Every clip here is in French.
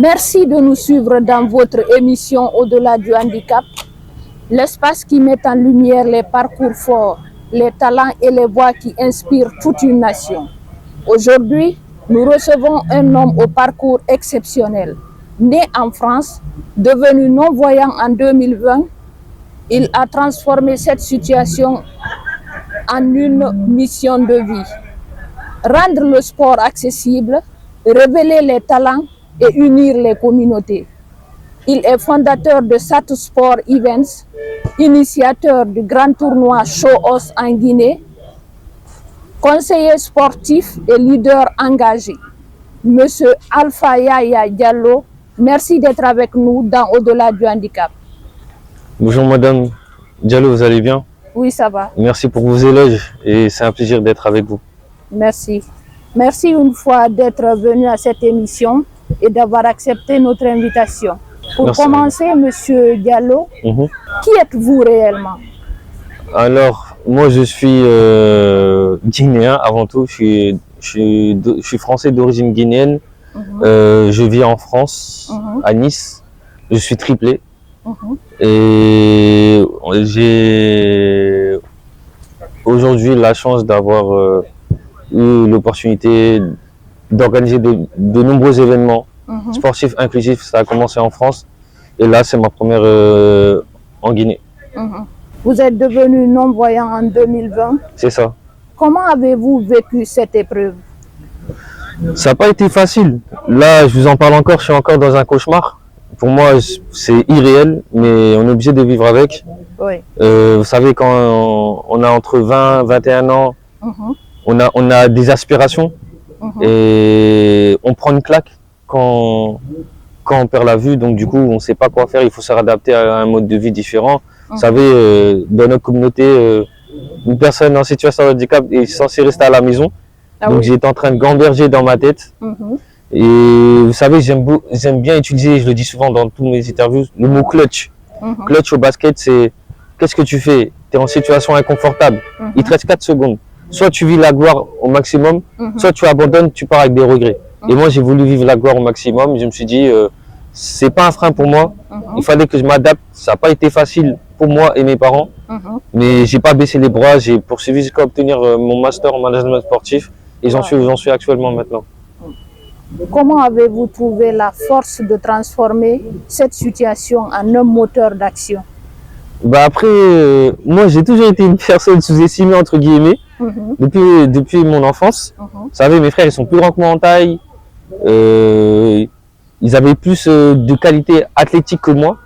Merci de nous suivre dans votre émission Au-delà du handicap, l'espace qui met en lumière les parcours forts, les talents et les voix qui inspirent toute une nation. Aujourd'hui, nous recevons un homme au parcours exceptionnel. Né en France, devenu non-voyant en 2020, il a transformé cette situation en une mission de vie. Rendre le sport accessible, révéler les talents et unir les communautés. Il est fondateur de Satu Sport Events, initiateur du grand tournoi Show-Os en Guinée, conseiller sportif et leader engagé. Monsieur Alpha Yaya Diallo, merci d'être avec nous dans Au-delà du handicap. Bonjour Madame Diallo, vous allez bien? Oui, ça va. Merci pour vos éloges et c'est un plaisir d'être avec vous. Merci. Merci une fois d'être venu à cette émission et d'avoir accepté notre invitation. Pour Merci. commencer, Monsieur Diallo, qui êtes-vous réellement? Alors, moi je suis guinéen avant tout, je suis français d'origine guinéenne. Je vis en France, à Nice. Je suis triplé. Et j'ai aujourd'hui la chance d'avoir eu l'opportunité d'organiser de nombreux événements sportifs inclusifs. Ça a commencé en France et là c'est ma première en Guinée. Vous êtes devenu non-voyant en 2020. C'est ça. Comment avez-vous vécu cette épreuve? Ça n'a pas été facile. Là, je vous en parle encore, je suis encore dans un cauchemar. Pour moi, c'est irréel, mais on est obligé de vivre avec. Oui. Vous savez, quand on a entre 20 et 21 ans, on a des aspirations et on prend une claque quand on perd la vue. Donc du coup, on ne sait pas quoi faire, il faut se réadapter à un mode de vie différent. Vous savez, dans notre communauté, une personne en situation de handicap est censée rester à la maison. Donc j'étais en train de gamberger dans ma tête. Et vous savez, j'aime bien utiliser, je le dis souvent dans toutes mes interviews, le mot clutch. Clutch au basket, c'est qu'est-ce que tu fais? Tu es en situation inconfortable. Il te reste 4 secondes. Soit tu vis la gloire au maximum, soit tu abandonnes, tu pars avec des regrets. Et moi, j'ai voulu vivre la gloire au maximum. Je me suis dit, c'est pas un frein pour moi. Il fallait que je m'adapte. Ça n'a pas été facile pour moi et mes parents. Mais j'ai pas baissé les bras. J'ai poursuivi jusqu'à obtenir mon master en management sportif. Et j'en suis actuellement maintenant. Comment avez-vous trouvé la force de transformer cette situation en un moteur d'action? Bah après, moi j'ai toujours été une personne sous-estimée entre guillemets depuis mon enfance. Vous savez, mes frères ils sont plus grands que moi en taille, ils avaient plus de qualité athlétique que moi.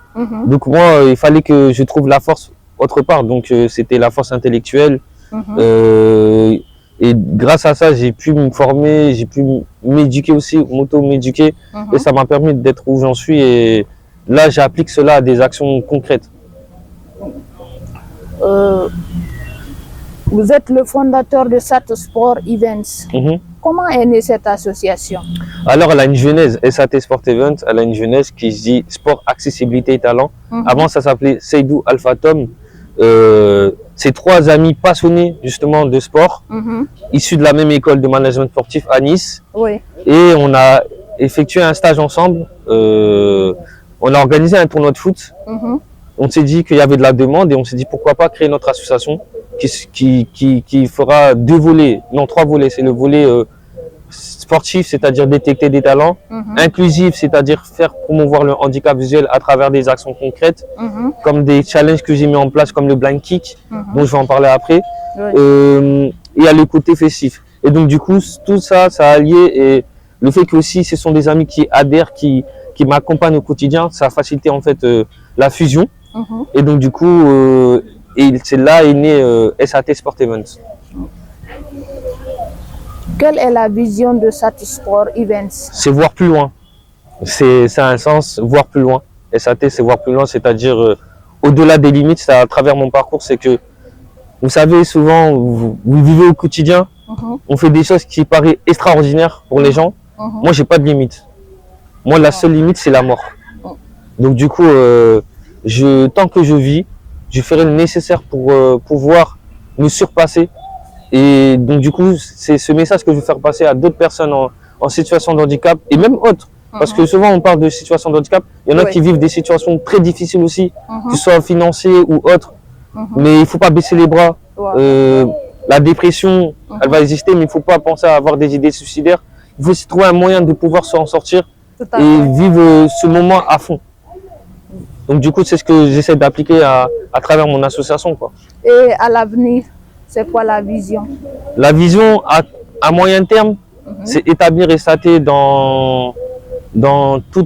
Donc moi il fallait que je trouve la force autre part. Donc c'était la force intellectuelle. Et grâce à ça, j'ai pu me former, j'ai pu m'éduquer aussi, m'auto-m'éduquer. Et ça m'a permis d'être où j'en suis. Et là, j'applique cela à des actions concrètes. Vous êtes le fondateur de SAT Sport Events. Comment est née cette association? Alors, elle a une genèse, SAT Sport Events, elle a une genèse qui se dit Sport, Accessibilité et Talent. Avant, ça s'appelait Seydou Alpha Tom. C'est 3 amis passionnés justement de sport, issus de la même école de management sportif à Nice. Et on a effectué un stage ensemble. On a organisé un tournoi de foot. On s'est dit qu'il y avait de la demande et on s'est dit pourquoi pas créer notre association qui fera 2 volets, non 3 volets. C'est le volet sportif, c'est-à-dire détecter des talents, inclusif, c'est-à-dire faire promouvoir le handicap visuel à travers des actions concrètes, comme des challenges que j'ai mis en place, comme le blind kick, dont je vais en parler après, et il y a le côté festif. Et donc du coup, tout ça, ça a allié, et le fait que aussi ce sont des amis qui adhèrent, qui m'accompagnent au quotidien, ça a facilité en fait la fusion. Et donc du coup, c'est là est né SAT Sport Events. Quelle est la vision de SAT Sport Events? C'est voir plus loin. C'est un sens, voir plus loin. SAT, c'est voir plus loin, c'est-à-dire au-delà des limites. C'est à travers mon parcours, c'est que, vous savez, souvent, vous vivez au quotidien, on fait des choses qui paraissent extraordinaires pour les gens. Moi, j'ai pas de limite. Moi, la seule limite, c'est la mort. Donc, du coup, tant que je vis, je ferai le nécessaire pour pouvoir me surpasser. Et donc du coup, c'est ce message que je veux faire passer à d'autres personnes en situation de handicap et même autres. Parce que souvent, on parle de situations de handicap. Il y en a Oui. qui vivent des situations très difficiles aussi, Mhm. que ce soit financières ou autres. Mais il ne faut pas baisser les bras. Ouais. La dépression, elle va exister, mais il ne faut pas penser à avoir des idées suicidaires. Il faut aussi trouver un moyen de pouvoir s'en sortir Tout à et fait. vivre ce moment à fond. Donc du coup, c'est ce que j'essaie d'appliquer à travers mon association, quoi. Et à l'avenir, c'est quoi la vision? La vision à moyen terme, c'est établir SAT dans tout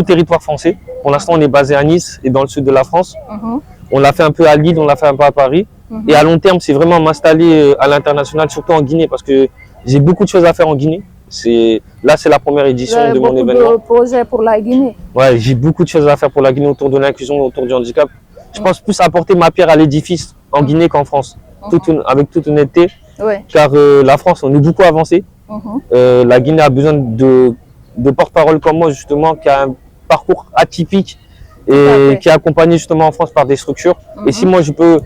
territoire français. Pour l'instant, on est basé à Nice et dans le sud de la France. Mhm. On l'a fait un peu à Lille, on l'a fait un peu à Paris. Et à long terme, c'est vraiment m'installer à l'international, surtout en Guinée, parce que j'ai beaucoup de choses à faire en Guinée. Là, c'est la première Vous édition avez de mon beaucoup événement. de projets pour la Guinée. Ouais, j'ai beaucoup de choses à faire pour la Guinée autour de l'inclusion, autour du handicap. Je pense plus apporter ma pierre à l'édifice en Guinée qu'en France, avec toute honnêteté, Oui. car la France, on est beaucoup avancé. Mhm. La Guinée a besoin de porte-parole comme moi, justement, qui a un parcours atypique à et fait. qui est accompagné justement en France par des structures. Et si moi, je peux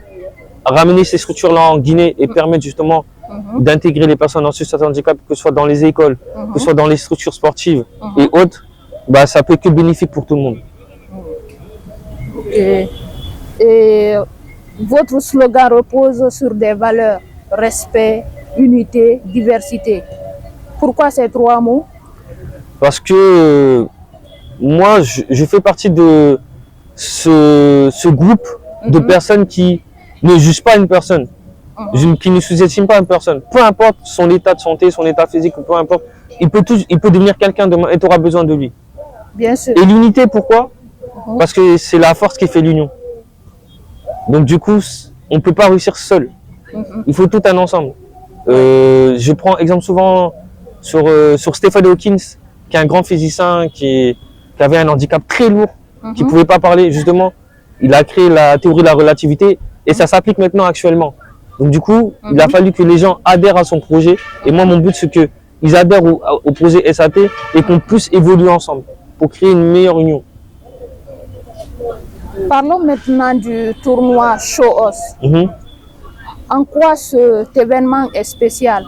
ramener ces structures-là en Guinée et permettre justement d'intégrer les personnes en situation de handicap, que ce soit dans les écoles, que ce soit dans les structures sportives et autres, bah, ça peut être que bénéfique pour tout le monde. Et votre slogan repose sur des valeurs, respect, unité, diversité. Pourquoi ces trois mots? Parce que moi, je fais partie de ce groupe de personnes qui ne jugent pas une personne, qui ne sous-estiment pas une personne. Peu importe son état de santé, son état physique, peu importe, il peut devenir quelqu'un demain et tu auras besoin de lui. Bien sûr. Et l'unité, pourquoi? Parce que c'est la force qui fait l'union. Donc du coup, on ne peut pas réussir seul. Il faut tout un ensemble. Je prends exemple souvent sur Stephen Hawking, qui est un grand physicien qui avait un handicap très lourd, qui ne pouvait pas parler. Justement, il a créé la théorie de la relativité et ça s'applique maintenant actuellement. Donc du coup, il a fallu que les gens adhèrent à son projet. Et moi, mon but, c'est qu'ils adhèrent au projet SAT et qu'on puisse évoluer ensemble pour créer une meilleure union. Parlons maintenant du tournoi Show-Os. En quoi cet événement est spécial?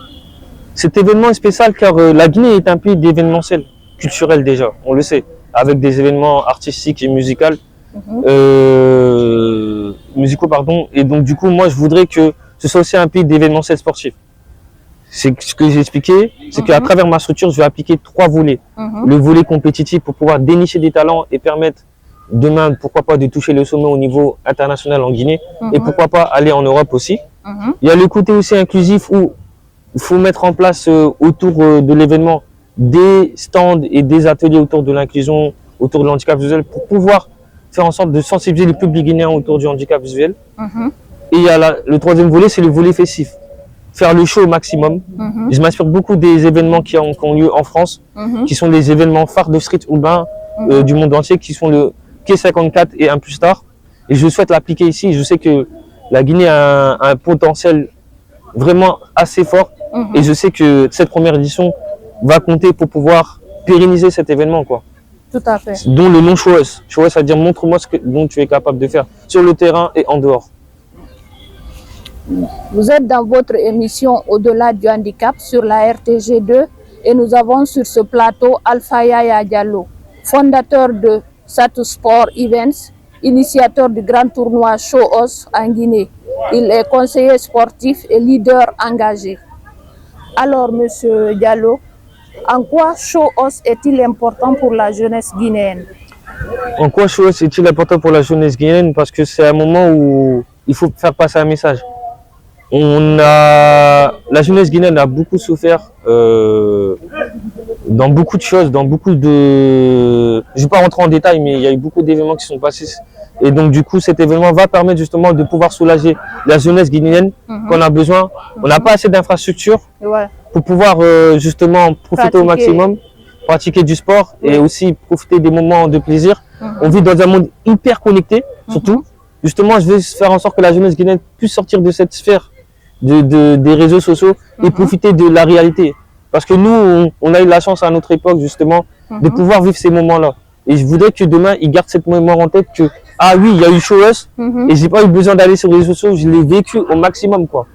Cet événement est spécial car la Guinée est un pays d'événementiel, culturel déjà, on le sait, avec des événements artistiques et musicaux. Et donc du coup, moi je voudrais que ce soit aussi un pays d'événementiel sportif. C'est ce que j'ai expliqué, c'est qu'à travers ma structure, je vais appliquer trois volets. Le volet compétitif pour pouvoir dénicher des talents et permettre demain, pourquoi pas, de toucher le sommet au niveau international en Guinée et pourquoi pas aller en Europe aussi. Il y a le côté aussi inclusif où il faut mettre en place autour de l'événement des stands et des ateliers autour de l'inclusion, autour de l'handicap visuel pour pouvoir faire en sorte de sensibiliser le public guinéen autour du handicap visuel. Et il y a le troisième volet, c'est le volet festif. Faire le show au maximum. Je m'inspire beaucoup des événements qui ont lieu en France, qui sont les événements phares de street urbain du monde entier, qui sont le Quai 54 et un plus tard. Et je souhaite l'appliquer ici. Je sais que la Guinée a un potentiel vraiment assez fort. Et je sais que cette première édition va compter pour pouvoir pérenniser cet événement, quoi. Tout à fait. Dont le nom Show-Us. Show-Us, ça veut dire montre-moi ce dont tu es capable de faire sur le terrain et en dehors. Vous êtes dans votre émission Au-delà du handicap sur la RTG2 et nous avons sur ce plateau Alpha Yaya Diallo, fondateur de Satu Sport Events, initiateur du grand tournoi Show-Os en Guinée. Il est conseiller sportif et leader engagé. Alors, Monsieur Diallo, en quoi Show-Os est-il important pour la jeunesse guinéenne? En quoi Show-Us est-il important pour la jeunesse guinéenne? Parce que c'est un moment où il faut faire passer un message. La jeunesse guinéenne a beaucoup souffert dans beaucoup de choses, dans beaucoup de... Je ne vais pas rentrer en détail, mais il y a eu beaucoup d'événements qui sont passés. Et donc du coup, cet événement va permettre justement de pouvoir soulager la jeunesse guinéenne qu'on a besoin. On n'a pas assez d'infrastructures pour pouvoir justement profiter au maximum, pratiquer du sport et aussi profiter des moments de plaisir. On vit dans un monde hyper connecté, surtout. Justement, je vais faire en sorte que la jeunesse guinéenne puisse sortir de cette sphère des réseaux sociaux et profiter de la réalité. Parce que nous, on a eu la chance à notre époque, justement, de pouvoir vivre ces moments-là. Et je voudrais que demain, ils gardent cette mémoire en tête que, ah oui, il y a eu Show-Us et j'ai pas eu besoin d'aller sur les réseaux sociaux, je l'ai vécu au maximum, quoi.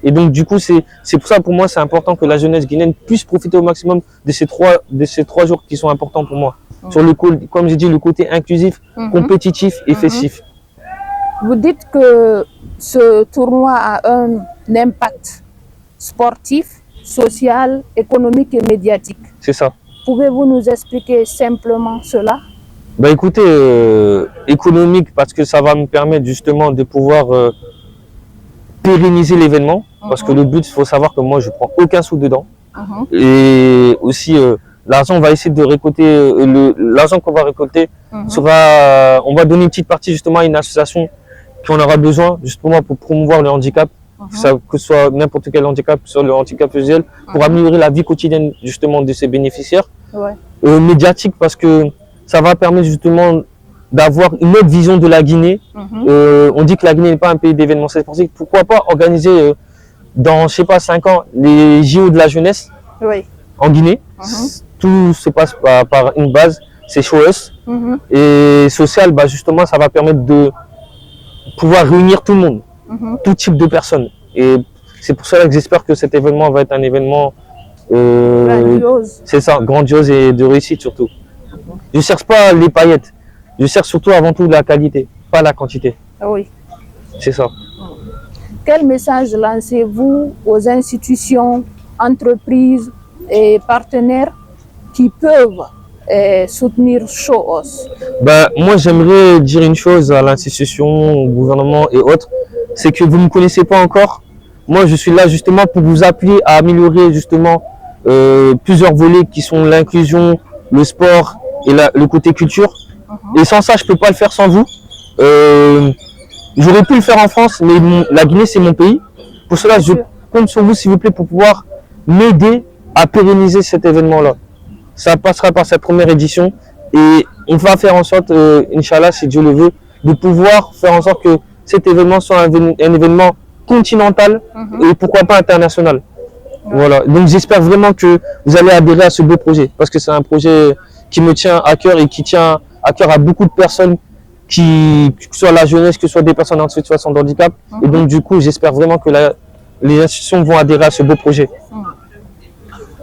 Et donc, du coup, c'est pour ça, pour moi, c'est important que la jeunesse guinéenne puisse profiter au maximum de ces 3 jours qui sont importants pour moi. Sur comme j'ai dit, le côté inclusif, compétitif et festif. Vous dites que ce tournoi a un impact sportif, social, économique et médiatique. C'est ça. Pouvez-vous nous expliquer simplement cela? Bah écoutez, économique parce que ça va me permettre justement de pouvoir pérenniser l'événement. Parce que le but, il faut savoir que moi, je prends aucun sou dedans. Et aussi, l'argent, on va essayer de récolter, l'argent qu'on va récolter sera, on va donner une petite partie justement à une association qui en aura besoin justement pour promouvoir le handicap, que ce soit n'importe quel handicap, que ce soit le handicap visuel, pour améliorer la vie quotidienne justement de ses bénéficiaires. Médiatique parce que ça va permettre justement d'avoir une autre vision de la Guinée. On dit que la Guinée n'est pas un pays d'événements sportifs. Pourquoi pas organiser dans, je sais pas, 5 ans, les JO de la jeunesse en Guinée. Tout se passe par une base, c'est SHOES. Et social, bah, justement, ça va permettre de pouvoir réunir tout le monde, tout type de personnes. Et c'est pour cela que j'espère que cet événement va être un événement grandiose. C'est ça, grandiose et de réussite surtout. Je ne cherche pas les paillettes, je cherche surtout avant tout la qualité, pas la quantité. Oui. C'est ça. Quel message lancez-vous aux institutions, entreprises et partenaires qui peuvent soutenir SHOES? Ben, moi, j'aimerais dire une chose à l'institution, au gouvernement et autres, c'est que vous ne me connaissez pas encore. Moi, je suis là justement pour vous appuyer à améliorer justement plusieurs volets qui sont l'inclusion, le sport et le côté culture. Et sans ça, je peux pas le faire sans vous. J'aurais pu le faire en France, mais la Guinée, c'est mon pays. Pour cela, je compte sur vous, s'il vous plaît, pour pouvoir m'aider à pérenniser cet événement-là. Ça passera par cette première édition et on va faire en sorte, Inch'Allah, si Dieu le veut, de pouvoir faire en sorte que cet événement soit un événement continental et pourquoi pas international. Voilà. Donc j'espère vraiment que vous allez adhérer à ce beau projet parce que c'est un projet qui me tient à cœur et qui tient à cœur à beaucoup de personnes, que ce soit la jeunesse, que ce soit des personnes en situation de handicap. Et donc du coup, j'espère vraiment que les institutions vont adhérer à ce beau projet.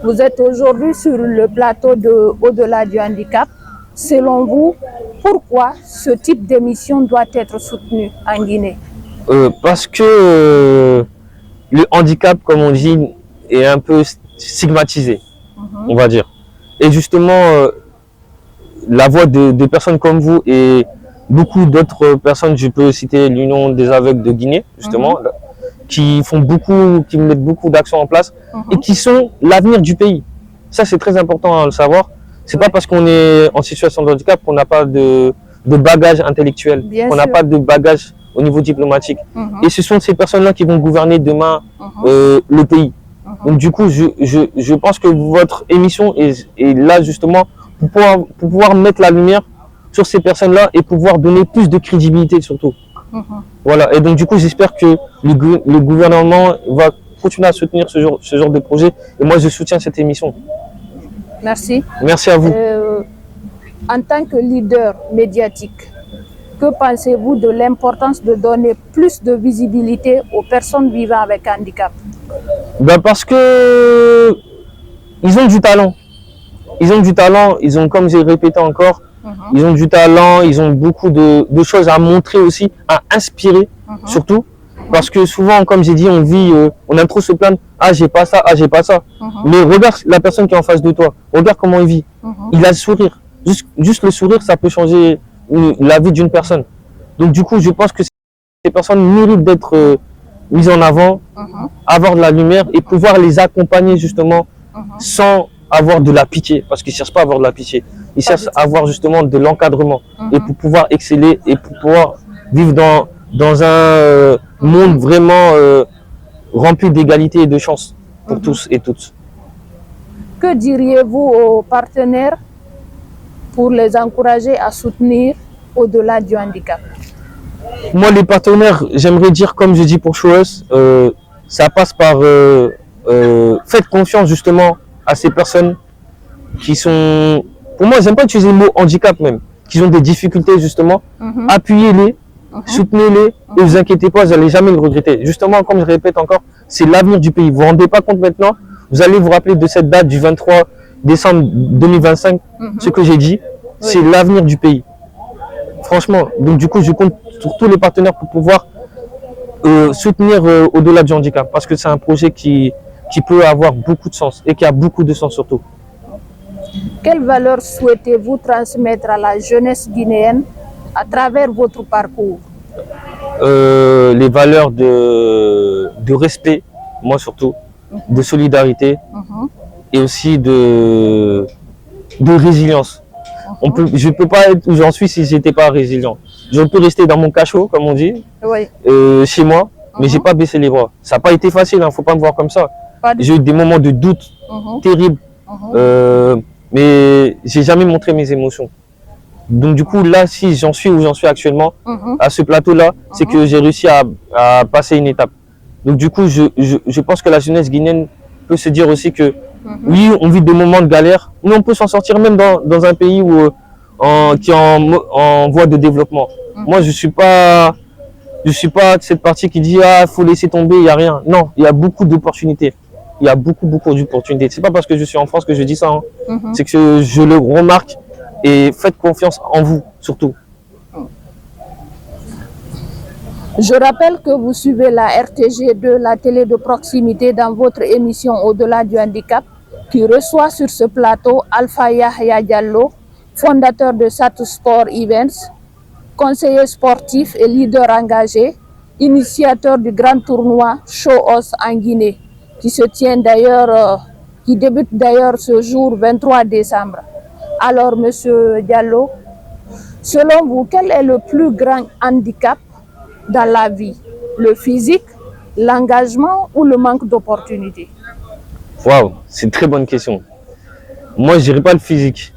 Vous êtes aujourd'hui sur le plateau de Au-delà du handicap. Selon vous, pourquoi ce type d'émission doit être soutenu en Guinée? Parce que le handicap, comme on dit, est un peu stigmatisé, on va dire. Et justement, la voix de personnes comme vous et beaucoup d'autres personnes, je peux citer l'Union des aveugles de Guinée, justement, qui mettent beaucoup d'actions en place et qui sont l'avenir du pays. Ça, c'est très important à le savoir. C'est pas parce qu'on est en situation de handicap qu'on n'a pas de bagage intellectuel, qu'on n'a pas de bagage au niveau diplomatique. Et ce sont ces personnes-là qui vont gouverner demain le pays. Donc du coup, je pense que votre émission est là justement pour pouvoir mettre la lumière sur ces personnes-là et pouvoir donner plus de crédibilité surtout. Voilà, et donc du coup, j'espère que le gouvernement va continuer à soutenir ce genre de projet. Et moi, je soutiens cette émission. Merci. Merci à vous. En tant que leader médiatique, que pensez-vous de l'importance de donner plus de visibilité aux personnes vivant avec handicap? Ben parce que ils ont du talent. Ils ont du talent, comme j'ai répété encore, ils ont du talent, ils ont beaucoup de choses à montrer aussi, à inspirer surtout. Parce que souvent, comme j'ai dit, on aime trop se plaindre, ah j'ai pas ça, ah j'ai pas ça. Mais regarde la personne qui est en face de toi, regarde comment il vit. Il a le sourire. Juste le sourire, ça peut changer la vie d'une personne. Donc du coup, je pense que ces personnes méritent d'être mises en avant, avoir de la lumière et pouvoir les accompagner justement sans avoir de la pitié, parce qu'ils ne cherchent pas à avoir de la pitié. Ils cherchent à avoir justement de l'encadrement et pour pouvoir exceller et pour pouvoir vivre dans un monde vraiment rempli d'égalité et de chance pour tous et toutes. Que diriez-vous aux partenaires pour les encourager à soutenir au-delà du handicap? Moi, les partenaires, j'aimerais dire, comme je dis pour SHOES, ça passe par faites confiance justement à ces personnes qui sont, pour moi, j'aime pas utiliser le mot handicap même, qui ont des difficultés justement, appuyez-les soutenez-les et vous inquiétez pas, vous n'allez jamais le regretter. Justement, comme je répète encore, c'est l'avenir du pays. Vous vous rendez pas compte maintenant, vous allez vous rappeler de cette date du 23 décembre 2025, ce que j'ai dit, c'est l'avenir du pays. Franchement, donc du coup, je compte sur tous les partenaires pour pouvoir soutenir au-delà du handicap, parce que c'est un projet qui peut avoir beaucoup de sens et qui a beaucoup de sens surtout. Quelles valeurs souhaitez-vous transmettre à la jeunesse guinéenne à travers votre parcours? Les valeurs de respect, moi surtout, de solidarité et aussi de résilience. Je ne peux pas être où j'en suis si je n'étais pas résilient. Je peux rester dans mon cachot, comme on dit, chez moi, mais j'ai pas baissé les bras. Ça n'a pas été facile, hein, faut pas me voir comme ça. J'ai eu des moments de doute terribles, mais j'ai jamais montré mes émotions. Donc du coup, là, si j'en suis où j'en suis actuellement, à ce plateau-là, c'est que j'ai réussi à passer une étape. Donc du coup, je pense que la jeunesse guinéenne peut se dire aussi que oui, on vit des moments de galère, mais on peut s'en sortir même dans un pays qui est en voie de développement. Moi, je suis pas de cette partie qui dit ah, faut laisser tomber, il n'y a rien. Non, il y a beaucoup d'opportunités. Il y a beaucoup d'opportunités. C'est pas parce que je suis en France que je dis ça. Hein. C'est que je le remarque et faites confiance en vous, surtout. Je rappelle que vous suivez la RTG2, la télé de proximité, dans votre émission Au-delà du handicap, qui reçoit sur ce plateau Alpha Yahya Diallo, fondateur de Satu Sport Events, conseiller sportif et leader engagé, initiateur du grand tournoi Show-Os en Guinée, qui débute d'ailleurs ce jour 23 décembre. Alors, Monsieur Diallo, selon vous, quel est le plus grand handicap dans la vie? Le physique, l'engagement ou le manque d'opportunités? Waouh, c'est une très bonne question. Moi, je dirais pas le physique.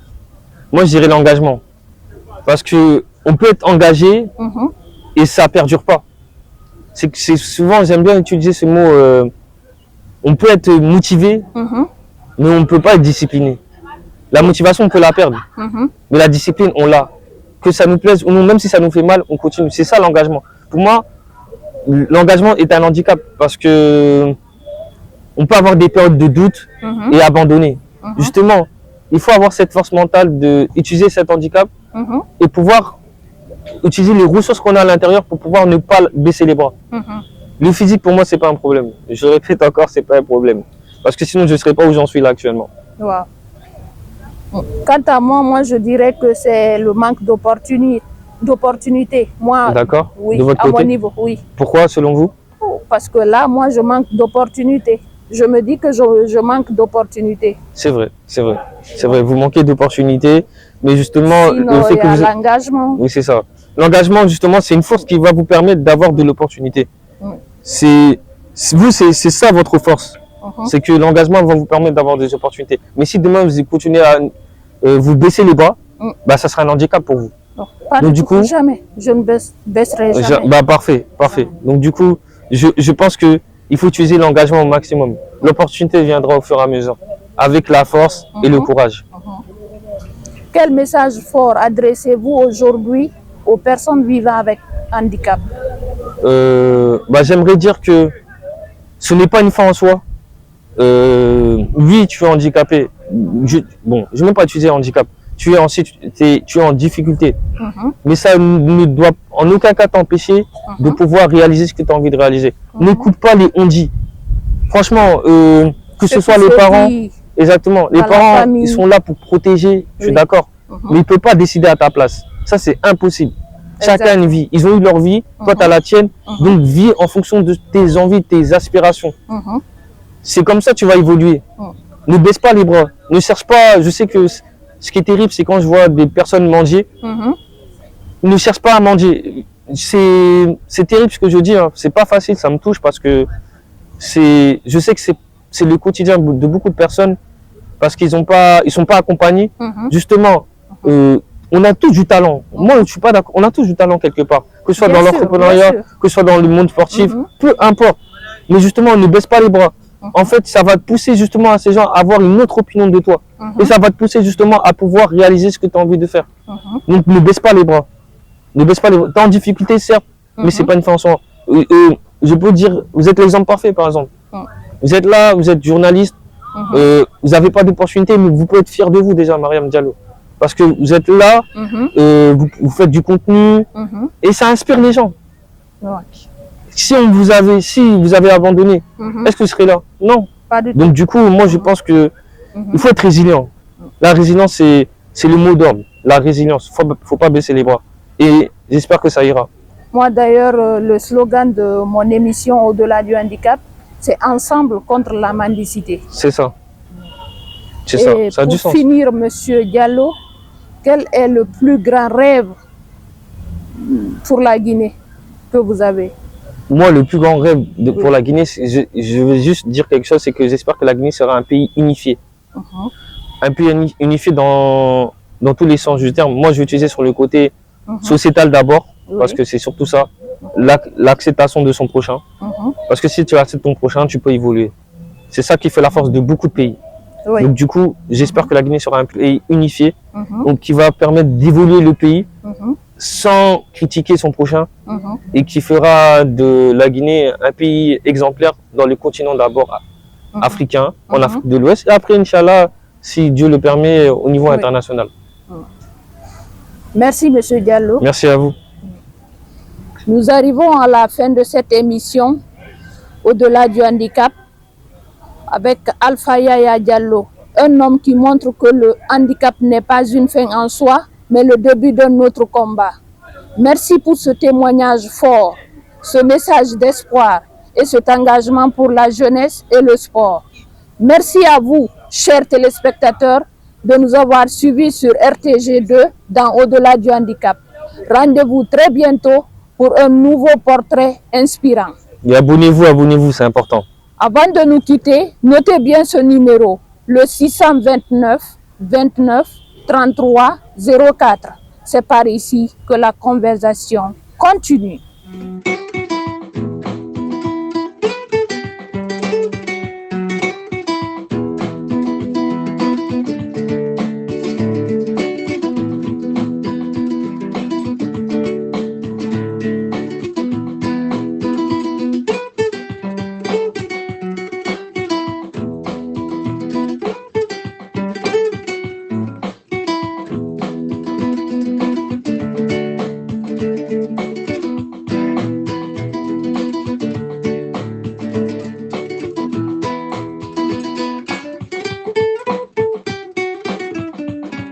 Moi, je dirais l'engagement. Parce que on peut être engagé et ça perdure pas. C'est souvent, j'aime bien utiliser ce mot. On peut être motivé, mais on ne peut pas être discipliné. La motivation, on peut la perdre, mais la discipline, on l'a. Que ça nous plaise ou non, même si ça nous fait mal, on continue. C'est ça l'engagement. Pour moi, l'engagement est un handicap parce que on peut avoir des périodes de doute et abandonner. Justement, il faut avoir cette force mentale d'utiliser cet handicap et pouvoir utiliser les ressources qu'on a à l'intérieur pour pouvoir ne pas baisser les bras. Le physique, pour moi, c'est pas un problème. Je répète encore, c'est pas un problème. Parce que sinon, je ne serais pas où j'en suis là actuellement. Wow. Quant à moi, je dirais que c'est le manque d'opportunités. Moi, d'accord. Oui, de votre à côté. mon niveau, oui. Pourquoi, selon vous? Parce que là, moi, je manque d'opportunités. Je me dis que je manque d'opportunités. C'est vrai, c'est vrai. C'est vrai, vous manquez d'opportunités, mais justement, sinon, le fait que vous... l'engagement. Oui, c'est ça. L'engagement, justement, c'est une force qui va vous permettre d'avoir de l'opportunité. C'est ça votre force. C'est que l'engagement va vous permettre d'avoir des opportunités. Mais si demain vous continuez à vous baisser les bras, bah, ça sera un handicap pour vous. Non, pas donc, du coup, jamais. Je ne baisserai jamais. Bah, parfait, parfait. Donc du coup, je pense que il faut utiliser l'engagement au maximum. L'opportunité viendra au fur et à mesure, avec la force et le courage. Quel message fort adressez-vous aujourd'hui aux personnes vivant avec handicap? Bah, j'aimerais dire que ce n'est pas une fin en soi. Oui, tu es handicapé. Je ne vais même pas utiliser handicap. Tu es en difficulté. Mais ça ne doit en aucun cas t'empêcher de pouvoir réaliser ce que tu as envie de réaliser. N'écoute pas les on-dit. Franchement, que ce soit les parents, exactement, les parents, ils sont là pour protéger, je suis d'accord. Mais ils ne peuvent pas décider à ta place. Ça, c'est impossible. Chacun a une vie. Ils ont eu leur vie, toi, tu as la tienne. Donc, vis en fonction de tes envies, de tes aspirations. C'est comme ça que tu vas évoluer. Ne baisse pas les bras. Ne cherche pas. Je sais que ce qui est terrible, c'est quand je vois des personnes mendier. Ne cherche pas à mendier. C'est terrible ce que je dis. Hein. C'est pas facile, ça me touche parce que je sais que c'est le quotidien de beaucoup de personnes parce qu'ils sont pas accompagnés. Justement, on a tous du talent. Moi, je suis pas d'accord. On a tous du talent quelque part. Que ce soit dans l'entrepreneuriat, que ce soit dans le monde sportif, peu importe. Mais justement, ne baisse pas les bras. En fait, ça va te pousser justement à ces gens à avoir une autre opinion de toi. Et ça va te pousser justement à pouvoir réaliser ce que tu as envie de faire. Donc, ne baisse pas les bras. Ne baisse pas les bras. T'es en difficulté, certes, mais c'est pas une fin en soi. Je peux dire, vous êtes l'exemple parfait, par exemple. Vous êtes là, vous êtes journaliste, vous n'avez pas d'opportunité, mais vous pouvez être fier de vous déjà, Mariam Diallo. Parce que vous êtes là, vous faites du contenu, et ça inspire les gens. Si vous avez abandonné, est-ce que vous serez là? Non. Pas du tout. Donc du coup, moi je pense que il faut être résilient. La résilience, c'est le mot d'ordre. La résilience, faut pas baisser les bras. Et j'espère que ça ira. Moi d'ailleurs, le slogan de mon émission Au-delà du handicap, c'est ensemble contre la mendicité. C'est ça. C'est Et ça a du pour sens. finir, Monsieur Diallo, quel est le plus grand rêve pour la Guinée que vous avez? Moi, le plus grand rêve pour la Guinée, je veux juste dire quelque chose, c'est que j'espère que la Guinée sera un pays unifié. Un pays unifié dans tous les sens du terme. Moi, je vais utiliser sur le côté sociétal d'abord, parce que c'est surtout ça, l'acceptation de son prochain. Parce que si tu acceptes ton prochain, tu peux évoluer. C'est ça qui fait la force de beaucoup de pays. Donc du coup, j'espère que la Guinée sera un pays unifié, donc qui va permettre d'évoluer le pays sans critiquer son prochain et qui fera de la Guinée un pays exemplaire dans le continent d'abord africain, en Afrique de l'Ouest, et après, Inch'Allah, si Dieu le permet, au niveau international. Merci, Monsieur Diallo. Merci à vous. Nous arrivons à la fin de cette émission, Au-delà du handicap, avec Alpha Yaya Diallo, un homme qui montre que le handicap n'est pas une fin en soi, mais le début d'un autre combat. Merci pour ce témoignage fort, ce message d'espoir et cet engagement pour la jeunesse et le sport. Merci à vous, chers téléspectateurs, de nous avoir suivis sur RTG2 dans Au-delà du handicap. Rendez-vous très bientôt pour un nouveau portrait inspirant. Et abonnez-vous, c'est important. Avant de nous quitter, notez bien ce numéro, le 629 29 33 04. C'est par ici que la conversation continue.